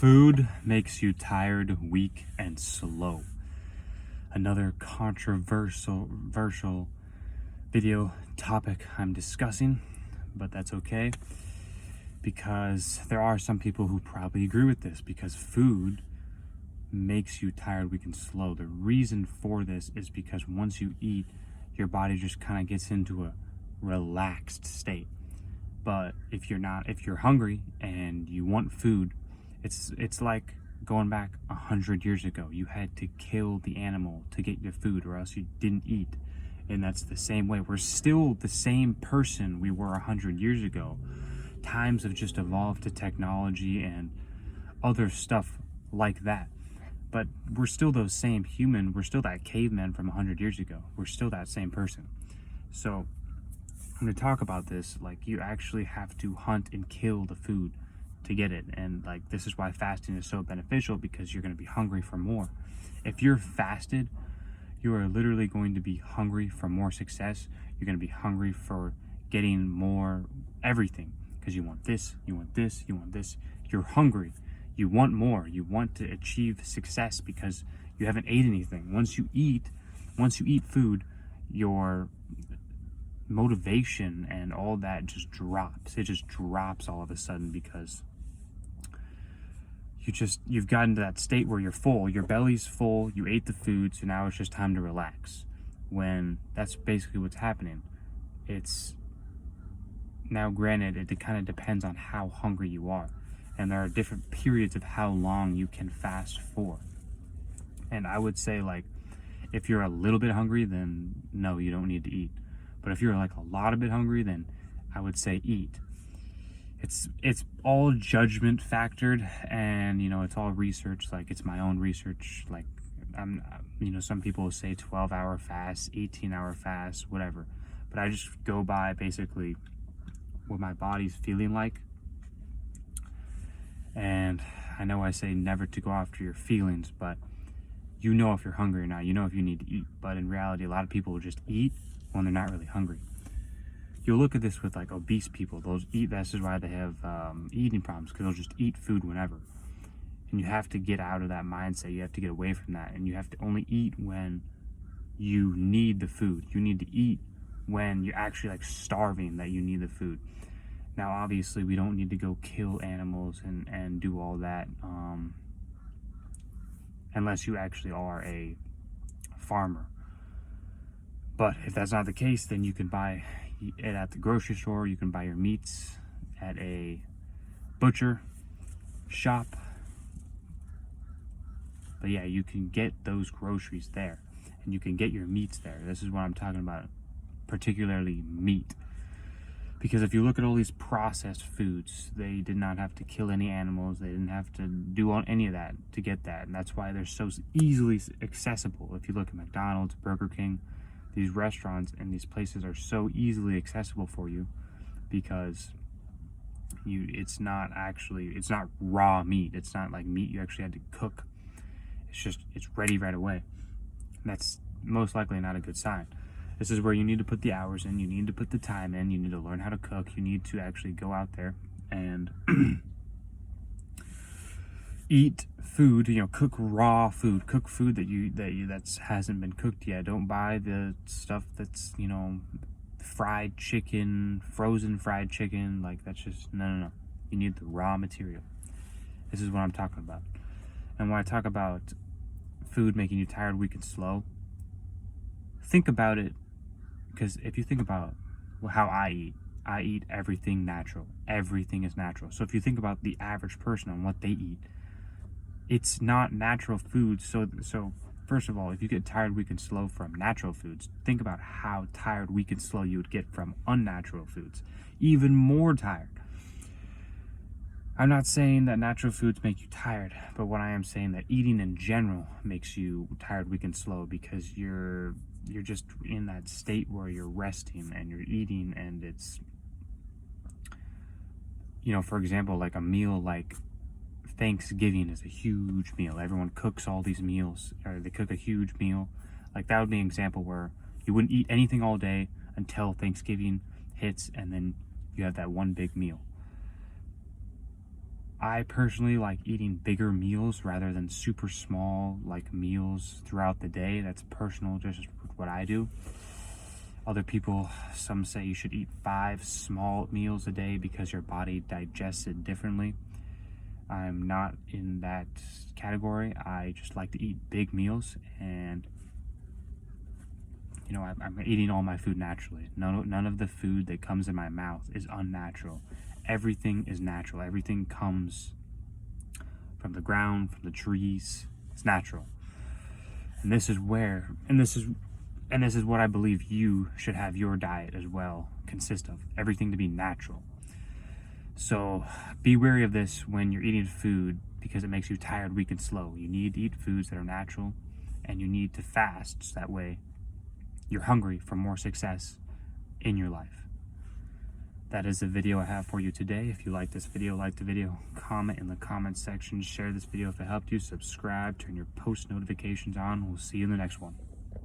Food makes you tired, weak, and slow. Another controversial video topic I'm discussing, but that's okay because there are some people who probably agree with this because food makes you tired, weak, and slow. The reason for this is because once you eat, your body just kind of gets into a relaxed state. But if you're hungry and you want food, it's like going back 100 years ago. You had to kill the animal to get your food, or else you didn't eat. And that's the same way. We're still the same person we were 100 years ago. Times have just evolved to technology and other stuff like that. But we're still those same human. We're still that caveman from 100 years ago. We're still that same person. So I'm going to talk about this. Like, you actually have to hunt and kill the food to get it. And like, this is why fasting is so beneficial, because you're going to be hungry for more. If you're fasted, you are literally going to be hungry for more success. You're going to be hungry for getting more everything, because you want this, you want this, you want this. You're hungry. You want more. You want to achieve success because you haven't ate anything. Once you eat food, your motivation and all that just drops. It just drops all of a sudden because you've gotten to that state where you're full. Your belly's full. You ate the food, so now it's just time to relax. When that's basically what's happening. It's now, granted, it kind of depends on how hungry you are. And there are different periods of how long you can fast for. And I would say, like, if you're a little bit hungry, then no, you don't need to eat. But if you're like a lot of bit hungry, then I would say eat. It's all judgment factored, and it's all research. Like, it's my own research. Like, some people will say 12-hour fast, 18-hour fast, whatever. But I just go by basically what my body's feeling like. And I know I say never to go after your feelings, but if you're hungry or not. If you need to eat. But in reality, a lot of people will just eat when they're not really hungry. You'll look at this with like obese people. This is why they have eating problems, because they'll just eat food whenever. And you have to get out of that mindset. You have to get away from that. And you have to only eat when you need the food. You need to eat when you're actually like starving, that you need the food. Now, obviously, we don't need to go kill animals and do all that, unless you actually are a farmer. But if that's not the case, then you can buy it at the grocery store. You can buy your meats at a butcher shop. But yeah, you can get those groceries there, and you can get your meats there. This is what I'm talking about, particularly meat. Because if you look at all these processed foods, they did not have to kill any animals. They didn't have to do any of that to get that. And that's why they're so easily accessible. If you look at McDonald's, Burger King, these restaurants and these places are so easily accessible for you, because it's not raw meat. It's not like meat you actually had to cook. It's ready right away. And that's most likely not a good sign. This is where you need to put the hours in, you need to put the time in, you need to learn how to cook, you need to actually go out there and eat food, cook raw food, cook food that hasn't been cooked yet. Don't buy the stuff that's, fried chicken, frozen fried chicken. Like, that's just, no. You need the raw material. This is what I'm talking about. And when I talk about food making you tired, weak, and slow, think about it. Because if you think about how I eat everything natural. Everything is natural. So if you think about the average person and what they eat, it's not natural food. So first of all, if you get tired, weak, and slow from natural foods, think about how tired, weak, and slow you would get from unnatural foods. Even more tired. I'm not saying that natural foods make you tired, but what I am saying that eating in general makes you tired, weak, and slow, because you're just in that state where you're resting and you're eating, and it's, for example, like a meal like Thanksgiving is a huge meal. Everyone cooks all these meals, or they cook a huge meal. Like, that would be an example where you wouldn't eat anything all day until Thanksgiving hits, and then you have that one big meal. I personally like eating bigger meals rather than super small like meals throughout the day. That's personal, just what I do. Other people, some say you should eat 5 small meals a day because your body digests it differently. I'm not in that category. I just like to eat big meals, and you know, I'm eating all my food naturally. None of the food that comes in my mouth is unnatural. Everything is natural. Everything comes from the ground, from the trees. It's natural. And this is what I believe you should have your diet as well consist of. Everything to be natural. So be wary of this when you're eating food, because it makes you tired, weak, and slow. You need to eat foods that are natural, and you need to fast so that way you're hungry for more success in your life. That is the video I have for you today. If you like this video, like the video, comment in the comment section, share this video if it helped you, subscribe, turn your post notifications on. We'll see you in the next one.